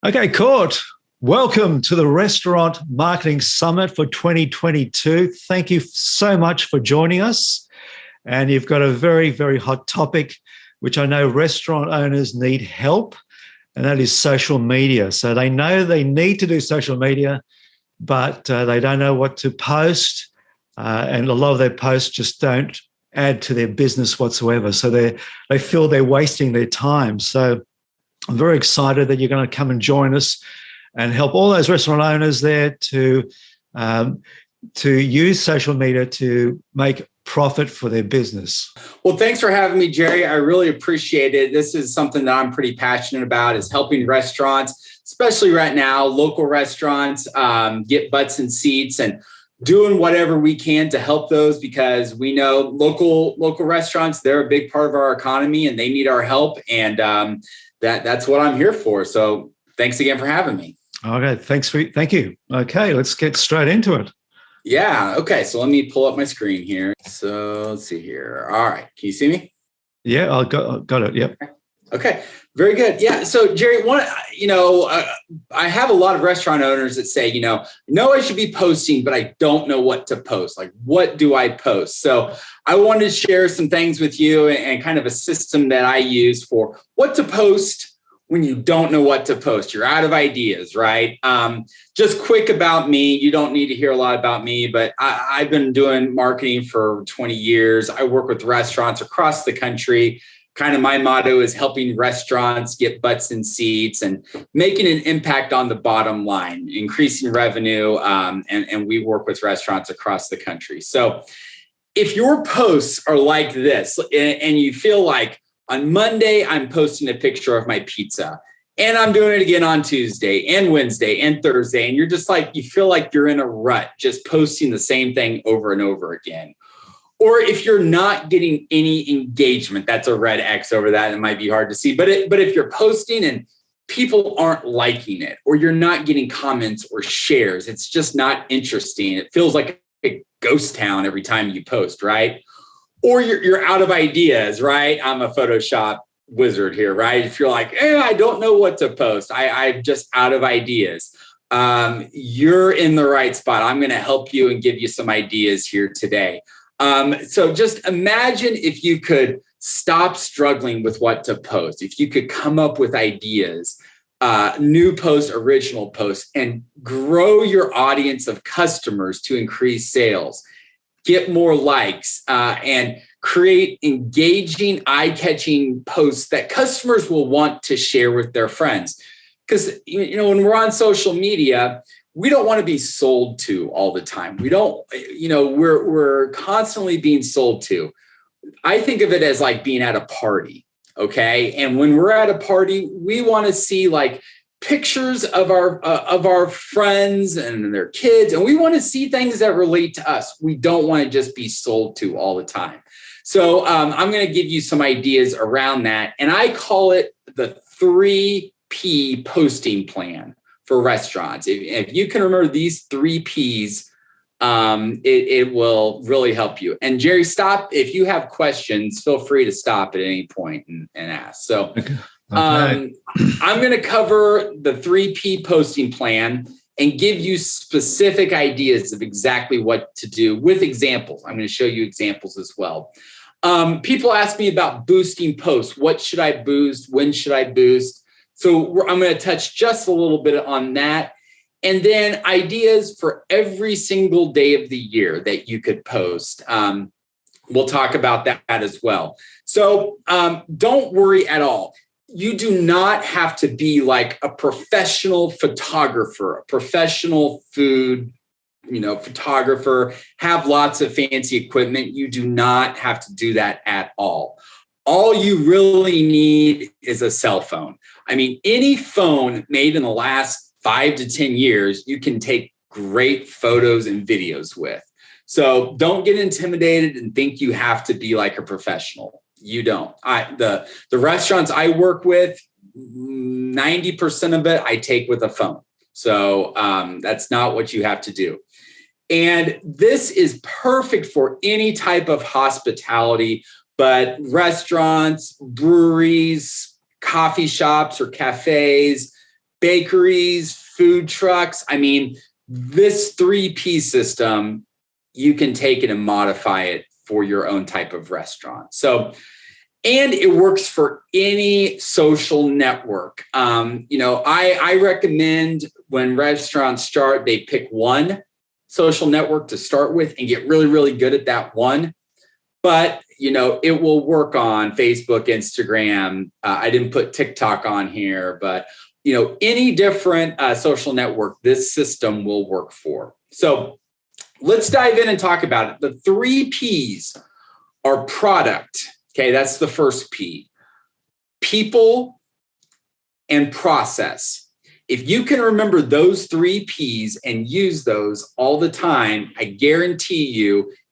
Okay, Court, welcome to the Restaurant Marketing Summit for 2022. Thank you so much for joining us. And you've got a very, very hot topic, which I know restaurant owners need help, and that is social media. So they know they need to do social media, but they don't know what to post. And a lot of their posts just don't add to their business whatsoever. So they feel they're wasting their time. So I'm very excited that you're going to come and join us and help all those restaurant owners there to use social media to make profit for their business. Well, thanks for having me, Jerry. I really appreciate it. This is something that I'm pretty passionate about, is helping restaurants, especially right now, local restaurants, get butts in seats and doing whatever we can to help those, because we know local restaurants, they're a big part of our economy and they need our help. And that's what I'm here for. So thanks again for having me. Okay, thank you. Okay, let's get straight into it. Yeah. Okay. So let me pull up my screen here. So let's see here. All right. Can you see me? Yeah, I got it. Yep. Okay. Very good. Yeah. So Jerry, I have a lot of restaurant owners that say, I should be posting, but I don't know what to post. Like, what do I post? So I wanted to share some things with you and kind of a system that I use for what to post when you don't know what to post. You're out of ideas, right? Just quick about me. You don't need to hear a lot about me, but I've been doing marketing for 20 years. I work with restaurants across the country. Kind of my motto is helping restaurants get butts in seats and making an impact on the bottom line, increasing revenue. And we work with restaurants across the country. So if your posts are like this and you feel like, on Monday, I'm posting a picture of my pizza, and I'm doing it again on Tuesday and Wednesday and Thursday. And you're just like, you feel like you're in a rut, just posting the same thing over and over again. Or if you're not getting any engagement, that's a red X over that. It might be hard to see, but if you're posting and people aren't liking it, or you're not getting comments or shares, it's just not interesting. It feels like a ghost town every time you post, right? Or you're out of ideas, right? I'm a Photoshop wizard here, right? If you're like, I don't know what to post, I'm just out of ideas. You're in the right spot. I'm going to help you and give you some ideas here today. So just imagine if you could stop struggling with what to post, if you could come up with ideas, new posts, original posts, and grow your audience of customers to increase sales. Get more likes, and create engaging, eye-catching posts that customers will want to share with their friends. Because, when we're on social media, we don't want to be sold to all the time. We don't, we're constantly being sold to. I think of it as like being at a party, okay? And when we're at a party, we want to see like pictures of our friends and their kids, and we want to see things that relate to us. We don't want to just be sold to all the time. So I'm going to give you some ideas around that, and I call it the 3P posting plan for restaurants. If you can remember these 3 Ps, it will really help you. And Jerry, stop if you have questions. Feel free to stop at any point and ask. So. Okay. I'm going to cover the 3P posting plan and give you specific ideas of exactly what to do with examples. I'm going to show you examples as well. People ask me about boosting posts. What should I boost? When should I boost? So I'm going to touch just a little bit on that. And then ideas for every single day of the year that you could post. We'll talk about that as well. So don't worry at all. You do not have to be like a professional photographer, a professional food, photographer, have lots of fancy equipment. You do not have to do that at all. All you really need is a cell phone. I mean, any phone made in the last 5 to 10 years, you can take great photos and videos with. So don't get intimidated and think you have to be like a professional. You don't. The restaurants I work with, 90% of it I take with a phone. So that's not what you have to do. And this is perfect for any type of hospitality, but restaurants, breweries, coffee shops or cafes, bakeries, food trucks. I mean, this 3P system, you can take it and modify it for your own type of restaurant. So, and it works for any social network. I recommend when restaurants start, they pick one social network to start with and get really, really good at that one. But, it will work on Facebook, Instagram. I didn't put TikTok on here, but, any different social network, this system will work for. So let's dive in and talk about it. The 3 Ps are product. Okay, that's the first P. People and process. If you can remember those 3 Ps and use those all the time, I guarantee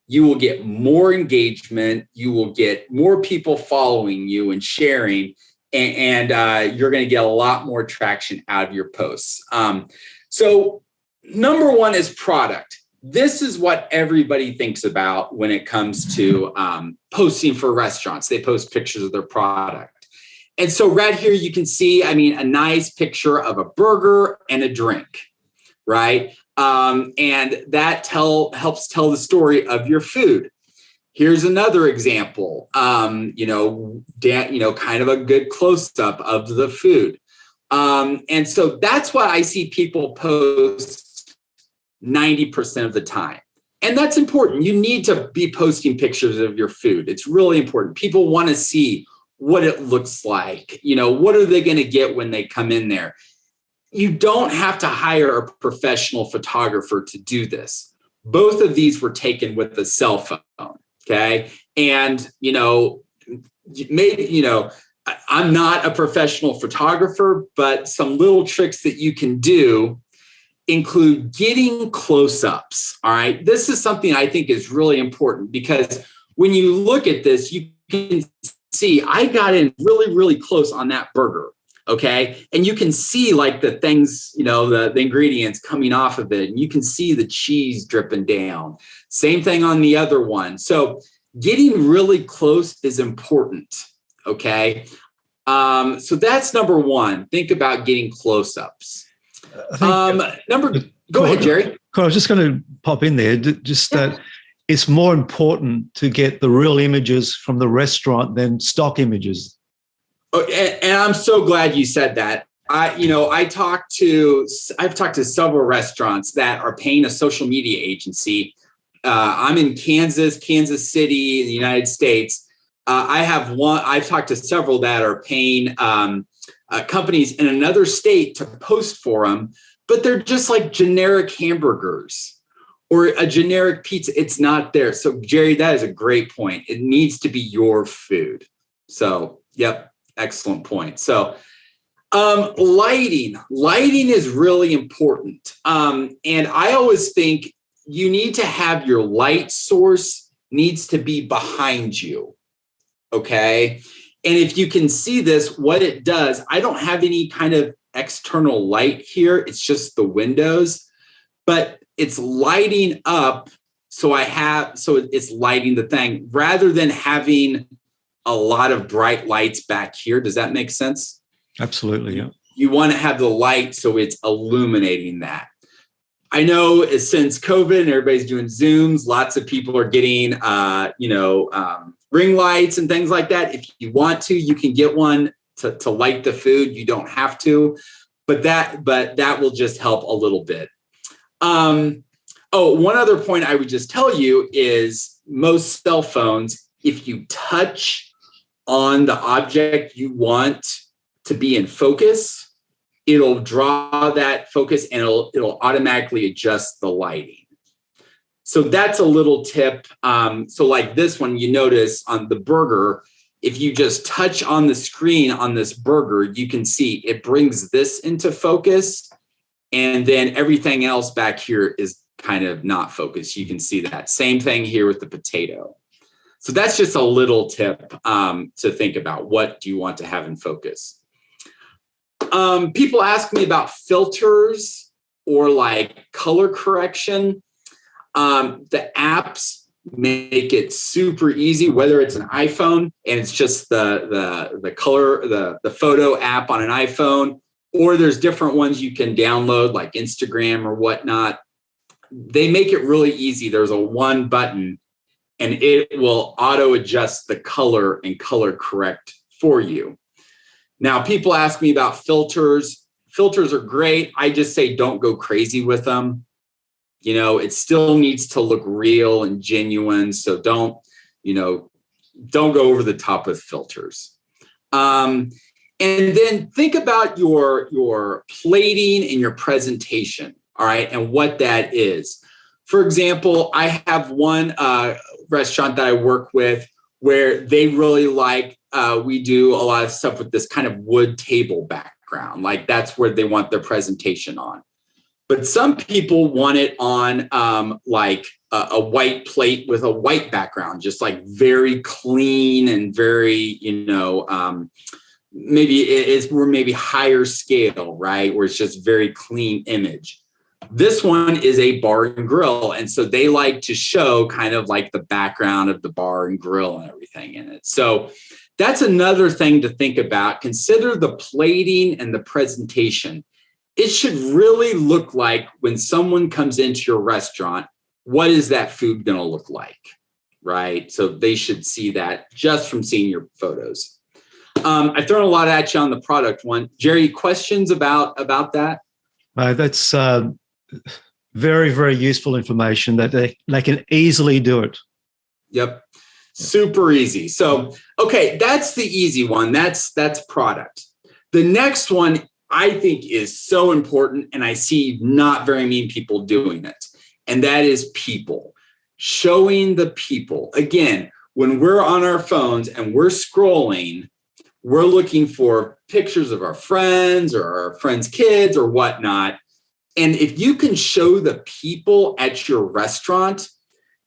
you will get more engagement. You will get more people following you and sharing, and you're going to get a lot more traction out of your posts. So number 1 is product. This is what everybody thinks about when it comes to posting for restaurants. They post pictures of their product. And so right here, you can see, a nice picture of a burger and a drink, right? And that helps tell the story of your food. Here's another example, kind of a good close-up of the food. And so that's why I see people post 90% of the time. And that's important. You need to be posting pictures of your food. It's really important. People want to see what it looks like. What are they going to get when they come in there? You don't have to hire a professional photographer to do this. Both of these were taken with a cell phone. Okay. And, maybe, I'm not a professional photographer, but some little tricks that you can do include getting close-ups. All right. This is something I think is really important because when you look at this, you can see I got in really, really close on that burger. Okay. And you can see like the things, the ingredients coming off of it. And you can see the cheese dripping down. Same thing on the other one. So getting really close is important. Okay. So that's number 1. Think about getting close-ups. Go ahead, Jerry. I was just going to pop in there. Just that it's more important to get the real images from the restaurant than stock images. Oh, and I'm so glad you said that. I've talked to several restaurants that are paying a social media agency. I'm in Kansas City, in the United States. I've talked to several that are paying companies in another state to post for them, but they're just like generic hamburgers or a generic pizza. It's not there. So Jerry, that is a great point. It needs to be your food. So, yep. Excellent point. So, lighting is really important. And I always think you need to have your light source needs to be behind you. Okay. And if you can see this, what it does, I don't have any kind of external light here. It's just the windows, but it's lighting up. So it's lighting the thing rather than having a lot of bright lights back here. Does that make sense? Absolutely. Yeah. You want to have the light so it's illuminating that. I know since COVID and everybody's doing Zooms, lots of people are getting, ring lights and things like that. If you want to, you can get one to light the food. You don't have to, but that will just help a little bit. One other point I would just tell you is most cell phones, if you touch on the object you want to be in focus, it'll draw that focus and it'll automatically adjust the lighting. So that's a little tip. So like this one, you notice on the burger, if you just touch on the screen on this burger, you can see it brings this into focus. And then everything else back here is kind of not focused. You can see that. Same thing here with the potato. So that's just a little tip to think about. What do you want to have in focus? People ask me about filters or like color correction. The apps make it super easy, whether it's an iPhone and it's just the color, the photo app on an iPhone, or there's different ones you can download like Instagram or whatnot. They make it really easy. There's a one button and it will auto adjust the color and color correct for you. Now, people ask me about filters. Filters are great. I just say don't go crazy with them. It still needs to look real and genuine. So don't go over the top with filters. And then think about your plating and your presentation. All right. And what that is. For example, I have one restaurant that I work with where they really like, we do a lot of stuff with this kind of wood table background. Like that's where they want their presentation on. But some people want it on like a white plate with a white background, just like very clean and very, we're maybe higher scale, right? Where it's just very clean image. This one is a bar and grill. And so they like to show kind of like the background of the bar and grill and everything in it. So that's another thing to think about. Consider the plating and the presentation. It should really look like when someone comes into your restaurant, what is that food going to look like, right? So they should see that just from seeing your photos. I've thrown a lot at you on the product one. Jerry, questions about that? That's very, very useful information that they can easily do it. Yep. Super easy. So, okay, that's the easy one. That's product. The next one I think is so important, and I see not very many people doing it, and that is people. Showing the people. Again, when we're on our phones and we're scrolling, we're looking for pictures of our friends or our friends' kids or whatnot. And if you can show the people at your restaurant,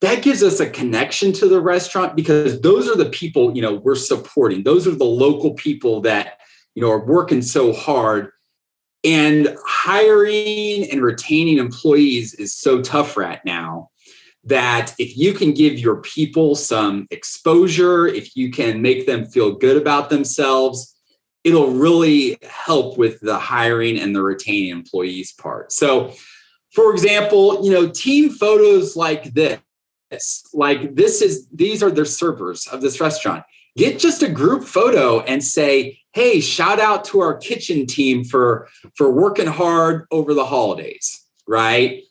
that gives us a connection to the restaurant, because those are the people, we're supporting. Those are the local people that, are working so hard. And hiring and retaining employees is so tough right now that if you can give your people some exposure, if you can make them feel good about themselves, it'll really help with the hiring and the retaining employees part. So, for example, team photos like this, these are their servers of this restaurant. Get just a group photo and say, hey, shout out to our kitchen team for working hard over the holidays, right?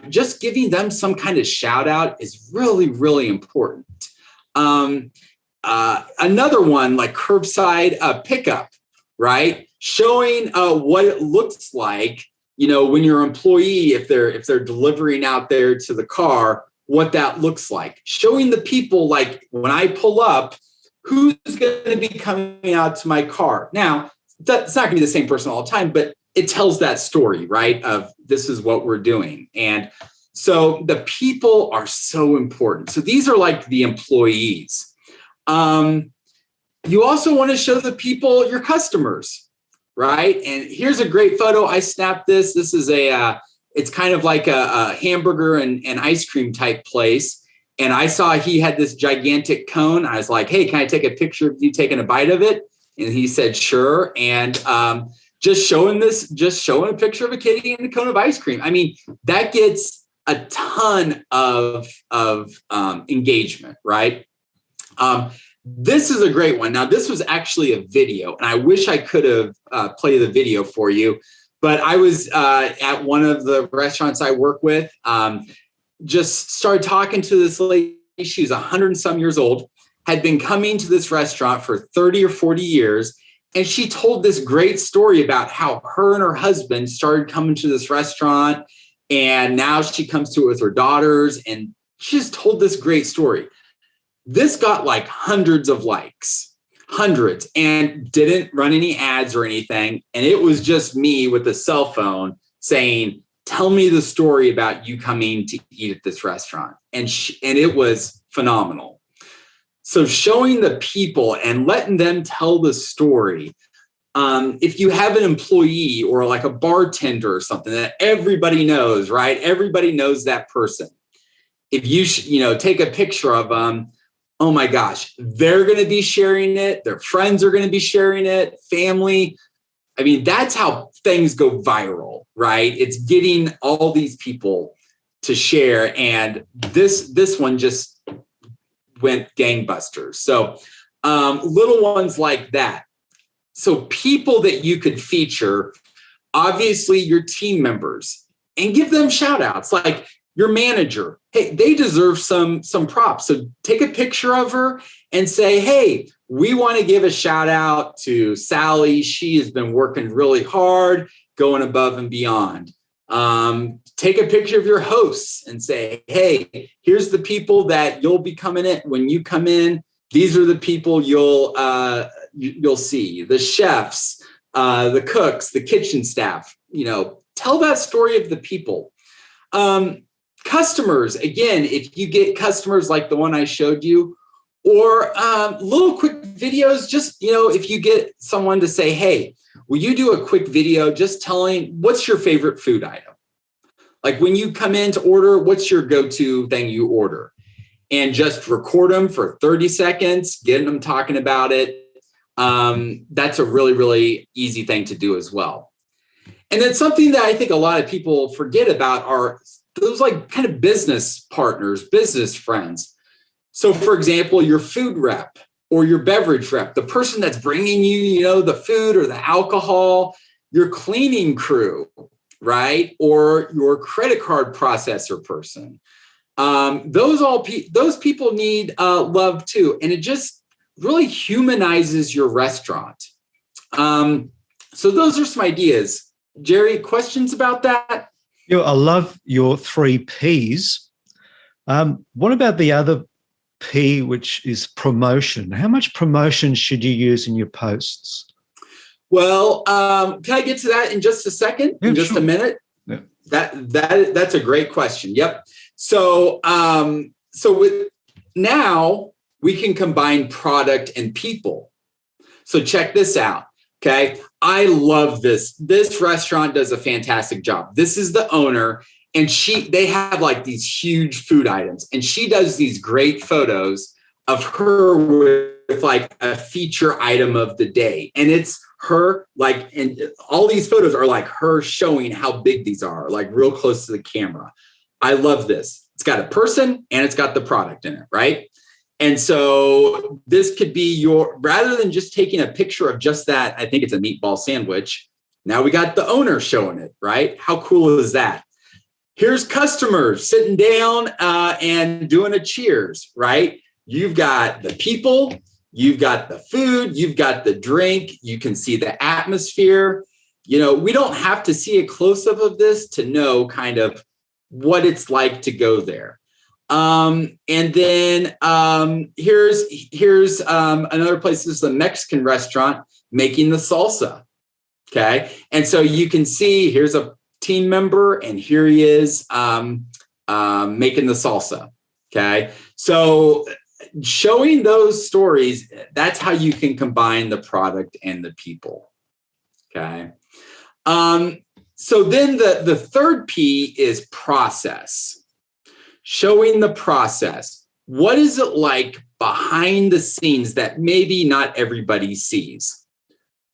Just giving them some kind of shout out is really, really important. Another one like curbside pickup, right? Showing what it looks like, when your employee, if they're delivering out there to the car, what that looks like. Showing the people, like when I pull up, who's going to be coming out to my car. Now, that's not going to be the same person all the time, but it tells that story, right? Of this is what we're doing. And so the people are so important. So these are like the employees. You also want to show the people your customers, right? And here's a great photo. I snapped this. This is it's kind of like a hamburger and ice cream type place. And I saw he had this gigantic cone. I was like, hey, can I take a picture of you taking a bite of it? And he said, sure. And just showing a picture of a kid eating a cone of ice cream. I mean, that gets a ton of engagement, right? This is a great one. Now, this was actually a video, and I wish I could have played the video for you. But I was at one of the restaurants I work with, just started talking to this lady. She's 100 and some years old, had been coming to this restaurant for 30 or 40 years. And she told this great story about how her and her husband started coming to this restaurant. And now she comes to it with her daughters. And she just told this great story. This got like hundreds of likes, hundreds, and didn't run any ads or anything. And it was just me with a cell phone saying, tell me the story about you coming to eat at this restaurant. And it was phenomenal. So showing the people and letting them tell the story. If you have an employee or like a bartender or something that everybody knows, right? Everybody knows that person. If you take a picture of them, oh my gosh, they're going to be sharing it. Their friends are going to be sharing it. Family. I mean, that's how things go viral, right? It's getting all these people to share. And this one just went gangbusters. So little ones like that. So people that you could feature, obviously your team members, and give them shout outs, like your manager. Hey, they deserve some props. So take a picture of her and say, hey, we want to give a shout out to Sally. She has been working really hard, going above and beyond. Take a picture of your hosts and say, hey, here's the people that you'll be coming in. When you come in, these are the people you'll see, the chefs, the cooks, the kitchen staff. Tell that story of the people. Customers, again, if you get customers like the one I showed you, or little quick videos, just, if you get someone to say, hey, will you do a quick video just telling what's your favorite food item? Like when you come in to order, what's your go-to thing you order? And just record them for 30 seconds, getting them talking about it. That's a really, really easy thing to do as well. And then something that I think a lot of people forget about are those like kind of business partners, business friends. So for example, your food rep or your beverage rep, the person that's bringing you, the food or the alcohol, your cleaning crew, right? Or your credit card processor person. Those people need love too. And it just really humanizes your restaurant. So those are some ideas. Jerry, questions about that? I love your 3 Ps. What about the other P, which is promotion? How much promotion should you use in your posts? Well, can I get to that in just a second? Yeah, in just sure. a minute? Yeah. That's a great question. Yep. So now we can combine product and people. So check this out. Okay. I love this. This restaurant does a fantastic job. This is the owner, and they have like these huge food items, and she does these great photos of her with like a feature item of the day. And it's her, like, and all these photos are like her showing how big these are, like real close to the camera. I love this. It's got a person and it's got the product in it, right? And so this could be rather than just taking a picture of just that, I think it's a meatball sandwich. Now we got the owner showing it, right? How cool is that? Here's customers sitting down and doing a cheers, right? You've got the people, you've got the food, you've got the drink, you can see the atmosphere. We don't have to see a close-up of this to know kind of what it's like to go there. And then here's another place. This is a Mexican restaurant making the salsa. Okay. And so you can see here's a team member and here he is making the salsa. Okay. So showing those stories, that's how you can combine the product and the people. Okay. So then the third P is process. Showing the process. What is it like behind the scenes that maybe not everybody sees?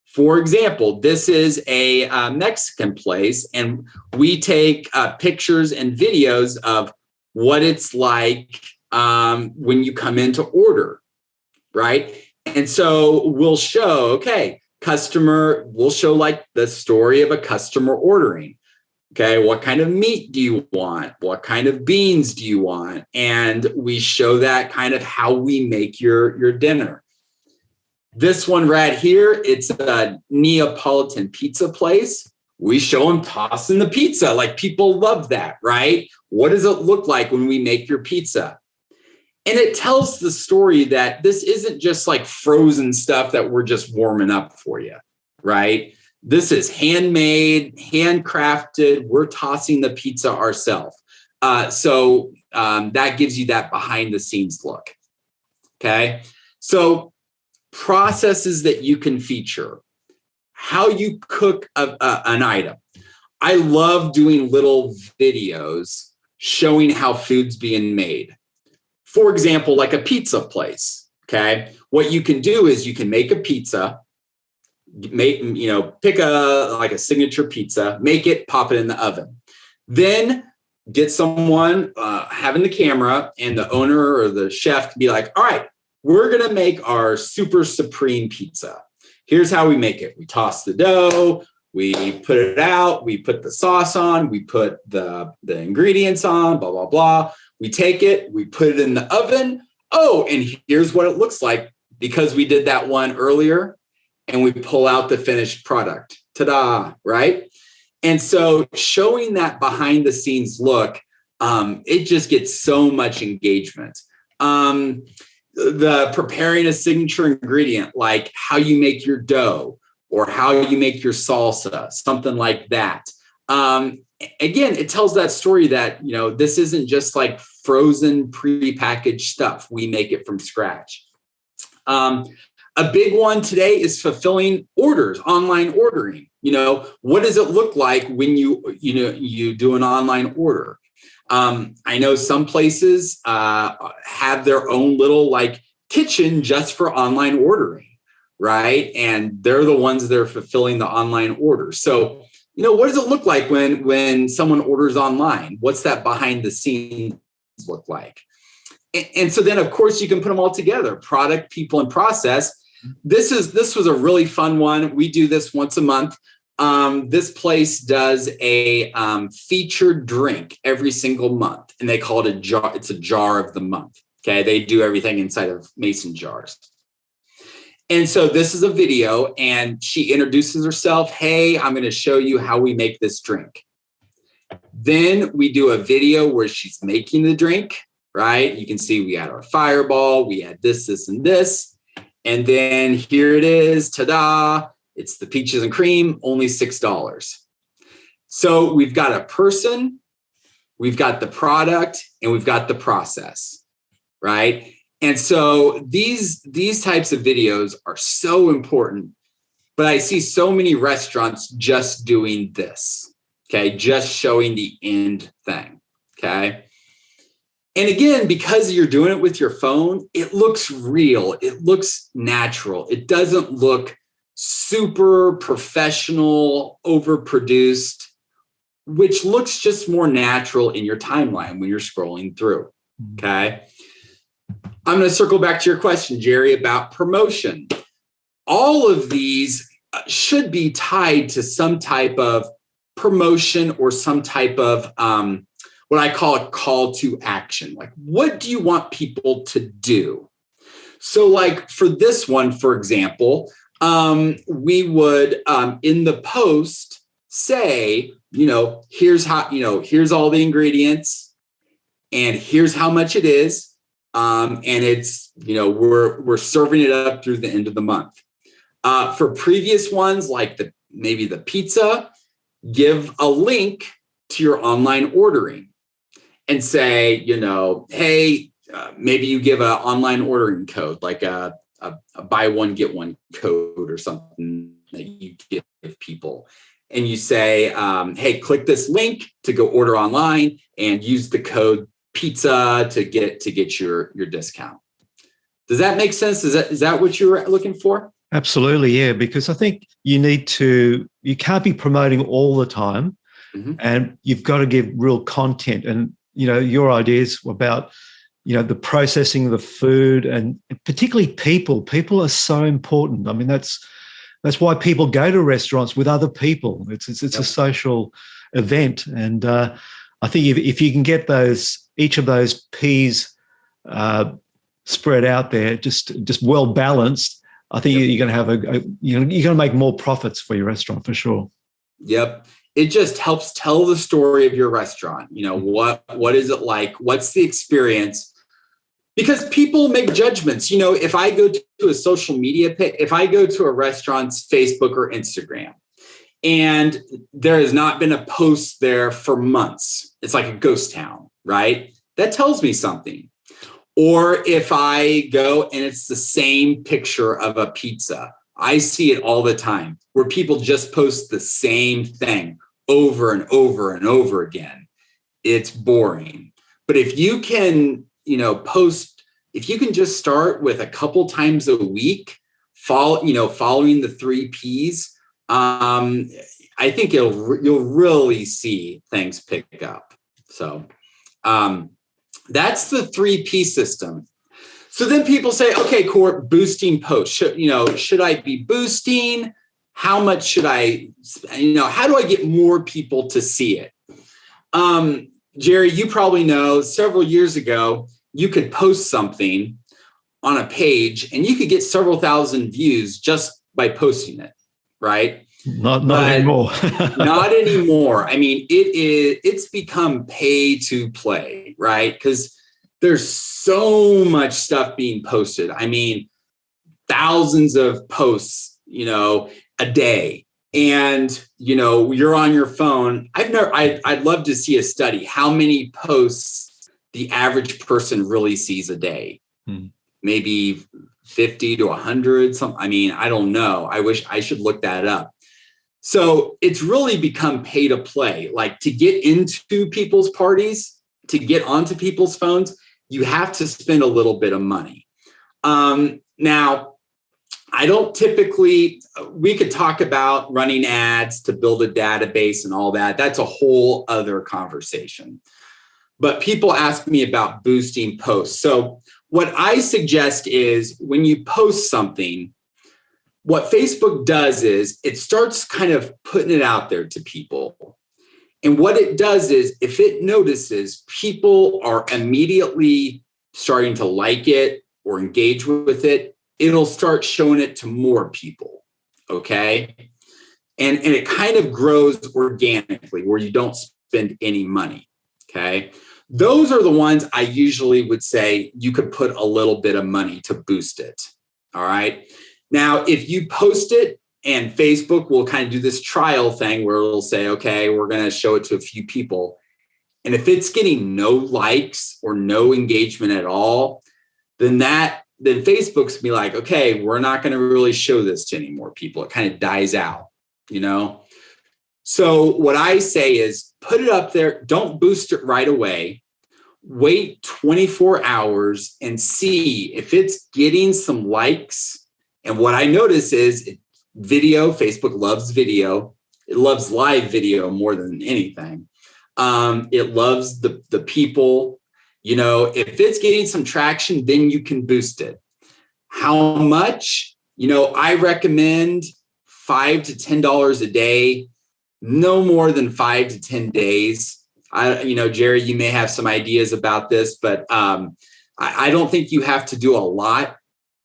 For example, this is a Mexican place, and we take pictures and videos of what it's like when you come in to order, right? And so we'll show, we'll show like the story of a customer ordering. Okay, what kind of meat do you want? What kind of beans do you want? And we show that kind of how we make your dinner. This one right here, it's a Neapolitan pizza place. We show them tossing the pizza. Like people love that, right? What does it look like when we make your pizza? And it tells the story that this isn't just like frozen stuff that we're just warming up for you, right? This is handmade, handcrafted. We're tossing the pizza ourselves. So that gives you that behind the scenes look. Okay. So processes that you can feature, how you cook an item. I love doing little videos showing how food's being made. For example, like a pizza place. Okay. What you can do is you can make a pizza, pick a signature pizza, make it, pop it in the oven. Then get someone having the camera, and the owner or the chef can be like, all right, we're going to make our super supreme pizza. Here's how we make it. We toss the dough, we put it out, we put the sauce on, we put the ingredients on, blah, blah, blah. We take it, we put it in the oven. Oh, and here's what it looks like because we did that one earlier, and we pull out the finished product. Ta-da, right? And so showing that behind the scenes look, it just gets so much engagement. The preparing a signature ingredient, like how you make your dough or how you make your salsa, something like that. Again, it tells that story that, this isn't just like frozen prepackaged stuff. We make it from scratch. A big one today is fulfilling orders, online ordering. What does it look like when you do an online order? I know some places have their own little kitchen just for online ordering, right? And they're the ones that are fulfilling the online orders. So, what does it look like when someone orders online? What's that behind the scenes look like? And so then, of course, you can put them all together: product, people, and process. This was a really fun one. We do this once a month. This place does a featured drink every single month, and they call it a jar. It's a jar of the month. Okay, they do everything inside of mason jars. And so this is a video, and she introduces herself. Hey, I'm going to show you how we make this drink. Then we do a video where she's making the drink, right? You can see we add our fireball, we add this, this, and this. And then here it is, ta-da. It's the peaches and cream, only $6. So we've got a person, we've got the product, and we've got the process, right? And so these types of videos are so important, but I see so many restaurants just doing this, okay? Just showing the end thing, okay? And again, because you're doing it with your phone, it looks real. It looks natural. It doesn't look super professional, overproduced, which looks just more natural in your timeline when you're scrolling through, okay? I'm going to circle back to your question, Jerry, about promotion. All of these should be tied to some type of promotion or some type of what I call a call to action. Like, what do you want people to do? So like for this one, for example, we would in the post say, here's how, here's all the ingredients and here's how much it is. And it's, we're serving it up through the end of the month. For previous ones, like maybe the pizza, give a link to your online ordering and say, hey, maybe you give an online ordering code, like a buy one, get one code or something that you give people. And you say, hey, click this link to go order online and use the code pizza to get your discount. Does that make sense? Is that what you were looking for? Absolutely, yeah, because I think you can't be promoting all the time, and you've got to give real content. And, your ideas about, the processing of the food and particularly people. People are so important. I mean, that's why people go to restaurants with other people. It's a social event. And I think if you can get each of those P's spread out there, just well balanced, I think you're going to have you're going to make more profits for your restaurant for sure. Yep. It just helps tell the story of your restaurant. What is it like? What's the experience? Because people make judgments. If I go to a social media page, if I go to a restaurant's Facebook or Instagram, and there has not been a post there for months, it's like a ghost town, right? That tells me something. Or if I go and it's the same picture of a pizza, I see it all the time where people just post the same thing over and over and over again. It's boring. But if you can, post, if you can just start with a couple times a week following the 3 Ps, I think you'll really see things pick up. So that's the 3P system. So then people say, okay, Court, boosting posts. Should I be boosting? How much should I, how do I get more people to see it? Jerry, you probably know several years ago, you could post something on a page and you could get several thousand views just by posting it, right? Not anymore. Not anymore. I mean, it's become pay to play, right? Because there's so much stuff being posted. I mean, thousands of posts, a day. And, you're on your phone. I'd love to see a study. How many posts the average person really sees a day? Maybe 50 to 100, something. I mean, I don't know. I should look that up. So it's really become pay to play. Like, to get into people's parties, to get onto people's phones, you have to spend a little bit of money. Now, I don't typically, we could talk about running ads to build a database and all that. That's a whole other conversation. But people ask me about boosting posts. So what I suggest is, when you post something, what Facebook does is it starts kind of putting it out there to people. And what it does is, if it notices people are immediately starting to like it or engage with it, it'll start showing it to more people, okay? And it kind of grows organically where you don't spend any money, okay? Those are the ones I usually would say you could put a little bit of money to boost it, all right? Now, if you post it and Facebook will kind of do this trial thing where it'll say, okay, we're going to show it to a few people. And if it's getting no likes or no engagement at all, then Facebook's gonna be like, okay, we're not going to really show this to any more people. It kind of dies out, So what I say is, put it up there. Don't boost it right away. Wait 24 hours and see if it's getting some likes. And what I notice is video. Facebook loves video. It loves live video more than anything. It loves the people. If it's getting some traction, then you can boost it. How much? I recommend $5 to $10 a day, no more than 5 to 10 days. Jerry, you may have some ideas about this, but I don't think you have to do a lot.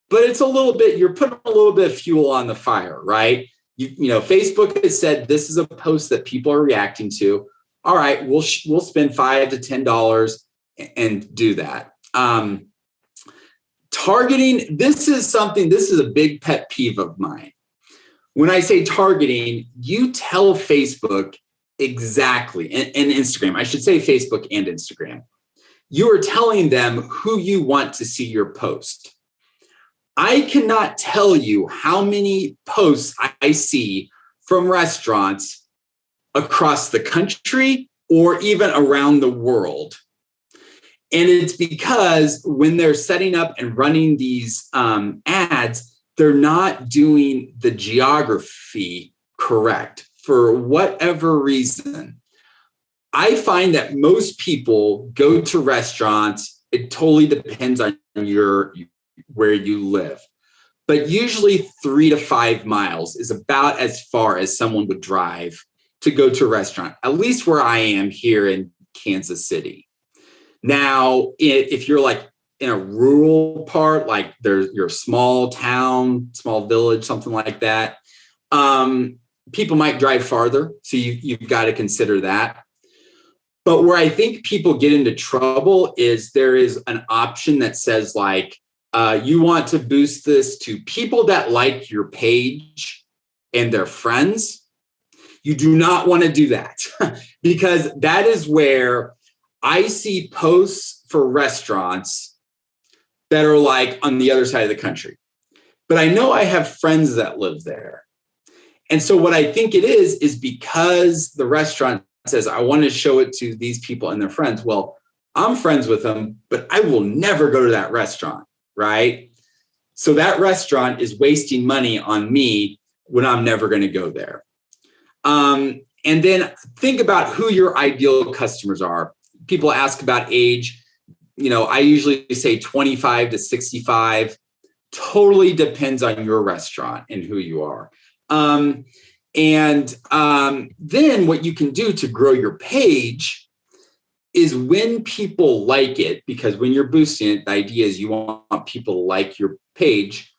But it's a little bit, you're putting a little bit of fuel on the fire, right? Facebook has said this is a post that people are reacting to. All right, we'll spend $5 to $10 and do that. Targeting, this is a big pet peeve of mine. When I say targeting, you tell Facebook exactly, and Instagram, I should say Facebook and Instagram, you are telling them who you want to see your post. I cannot tell you how many posts I see from restaurants across the country or even around the world. And it's because when they're setting up and running these ads, they're not doing the geography correct for whatever reason. I find that most people go to restaurants. It totally depends on where you live. But usually 3 to 5 miles is about as far as someone would drive to go to a restaurant, at least where I am here in Kansas City. Now, if you're like in a rural part, like you're a small town, small village, something like that, people might drive farther. So you've got to consider that. But where I think people get into trouble is there is an option that says like, you want to boost this to people that like your page and their friends. You do not want to do that because that is where I see posts for restaurants that are like on the other side of the country. But I know I have friends that live there. And so what I think it is because the restaurant says, I want to show it to these people and their friends. Well, I'm friends with them, but I will never go to that restaurant, right? So that restaurant is wasting money on me when I'm never going to go there. And then think about who your ideal customers are. People ask about age. I usually say 25 to 65. Totally depends on your restaurant and who you are. Then what you can do to grow your page is when people like it, because when you're boosting it, the idea is you want people to like your page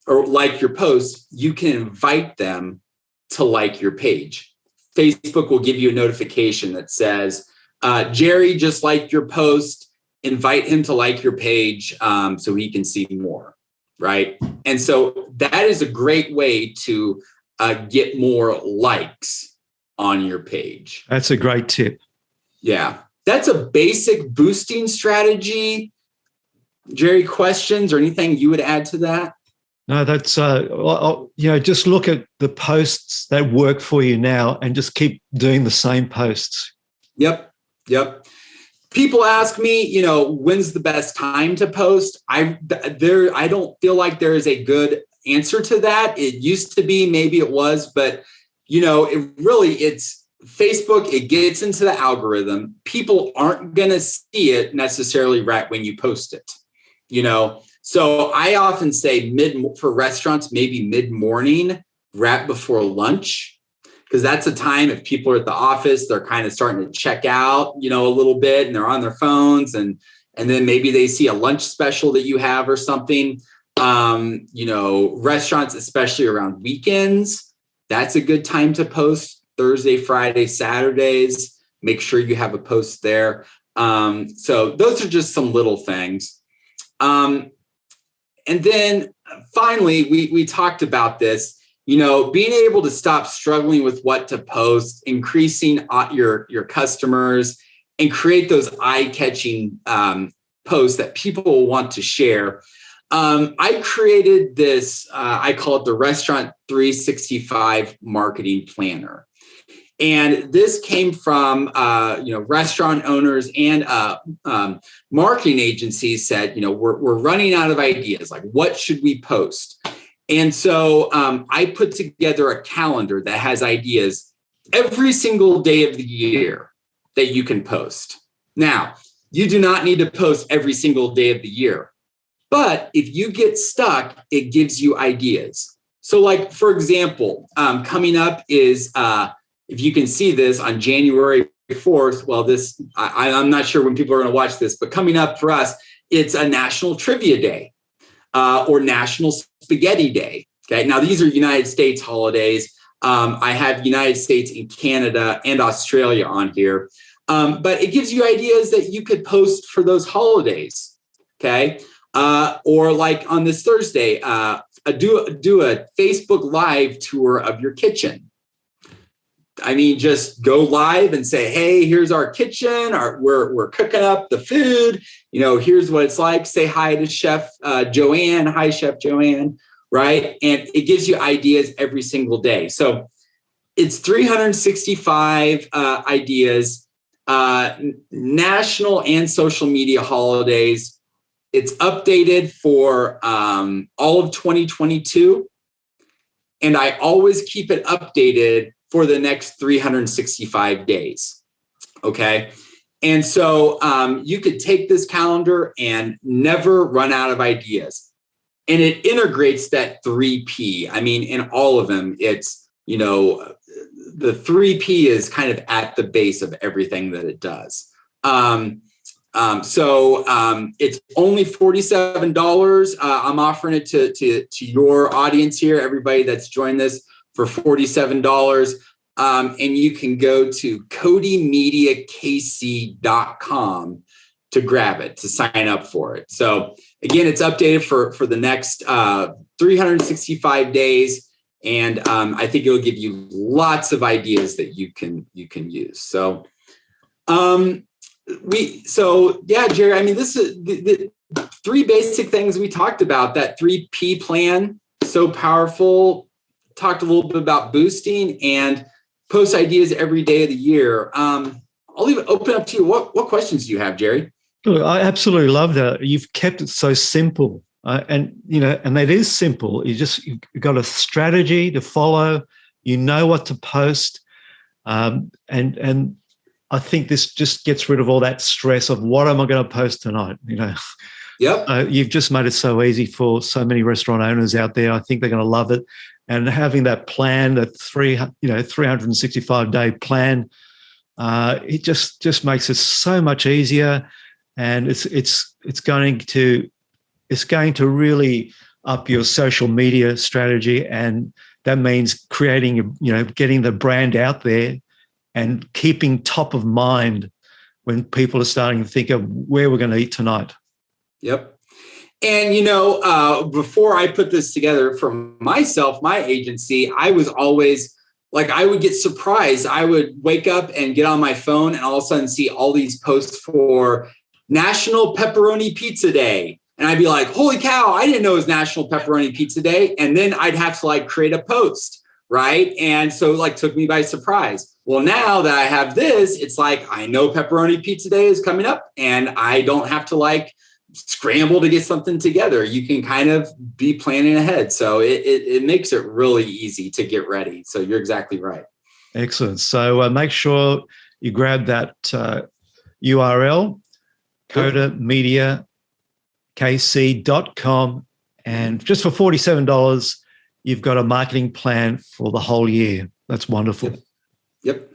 or like your post, you can invite them to like your page. Facebook will give you a notification that says, Jerry just liked your post, invite him to like your page so he can see more, right? And so that is a great way to get more likes on your page. That's a great tip. Yeah. That's a basic boosting strategy. Jerry, questions or anything you would add to that? No, that's, just look at the posts that work for you now and just keep doing the same posts. Yep. People ask me, when's the best time to post? I don't feel like there is a good answer to that. It used to be, maybe it was, but it's Facebook, it gets into the algorithm. People aren't going to see it necessarily right when you post it, So I often say for restaurants, maybe mid-morning, right before lunch, because that's a time if people are at the office, they're kind of starting to check out, a little bit, and they're on their phones, and then maybe they see a lunch special that you have or something. Restaurants, especially around weekends, that's a good time to post. Thursday, Friday, Saturdays, make sure you have a post there. So those are just some little things. And then finally, we talked about this, being able to stop struggling with what to post, increasing your customers, and create those eye-catching posts that people will want to share. I created this, I call it the Restaurant 365 Marketing Planner. And this came from, restaurant owners and marketing agencies said, we're running out of ideas. Like, what should we post? And so I put together a calendar that has ideas every single day of the year that you can post. Now, you do not need to post every single day of the year. But if you get stuck, it gives you ideas. So like, for example, coming up is, if you can see this on January 4th, well, I'm not sure when people are going to watch this, but coming up for us, it's a National Trivia Day or National Spaghetti Day. Okay, now these are United States holidays. I have United States and Canada and Australia on here, but it gives you ideas that you could post for those holidays. Okay, or like on this Thursday, do a Facebook Live tour of your kitchen. I mean, just go live and say, hey, here's our kitchen. We're cooking up the food. Here's what it's like. Say hi to Chef Joanne. Hi, Chef Joanne. Right. And it gives you ideas every single day. So it's 365 ideas, national and social media holidays. It's updated for all of 2022. And I always keep it updated for the next 365 days. Okay. And so you could take this calendar and never run out of ideas. And it integrates that 3P. I mean, in all of them, it's, the 3P is kind of at the base of everything that it does. So it's only $47. I'm offering it to your audience here, everybody that's joined this, for $47. And you can go to CodyMediaKC.com to grab it, to sign up for it. So again, it's updated for the next 365 days. And I think it'll give you lots of ideas that you can use. So Jerry, I mean, this is the three basic things we talked about, that 3P plan, so powerful. Talked a little bit about boosting and post ideas every day of the year. I'll leave it open up to you. What questions do you have, Jerry? Look, I absolutely love that. You've kept it so simple. And that is simple. You've got a strategy to follow. You know what to post, and I think this just gets rid of all that stress of what am I going to post tonight. Yep. You've just made it so easy for so many restaurant owners out there. I think they're going to love it, and having that plan, that 365-day plan, it just makes it so much easier, and it's going to really up your social media strategy, and that means creating, getting the brand out there and keeping top of mind when people are starting to think of where we're going to eat tonight. Yep. And, before I put this together for myself, my agency, I was always like, I would get surprised. I would wake up and get on my phone and all of a sudden see all these posts for National Pepperoni Pizza Day. And I'd be like, holy cow, I didn't know it was National Pepperoni Pizza Day. And then I'd have to create a post, right? And so took me by surprise. Well, now that I have this, it's I know Pepperoni Pizza Day is coming up and I don't have to scramble to get something together. You can kind of be planning ahead. So it makes it really easy to get ready. So you're exactly right. Excellent. So make sure you grab that URL, CodaMediaKC.com, and just for $47, you've got a marketing plan for the whole year. That's wonderful. Yep.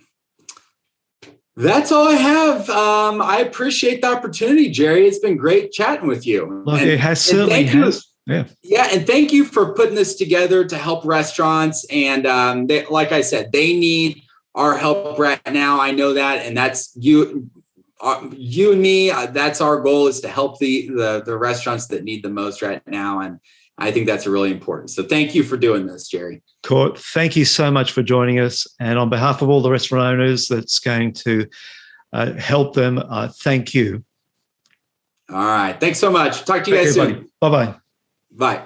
That's all I have. I appreciate the opportunity, Jerry. It's been great chatting with you. Look, it has certainly has. Yeah. Yeah. And thank you for putting this together to help restaurants. And like I said, they need our help right now. I know that. And that's you and me. That's our goal, is to help the restaurants that need the most right now. And I think that's really important. So thank you for doing this, Jerry. Court, thank you so much for joining us. And on behalf of all the restaurant owners that's going to help them, thank you. All right. Thanks so much. Talk to you guys soon. Bye-bye. Bye.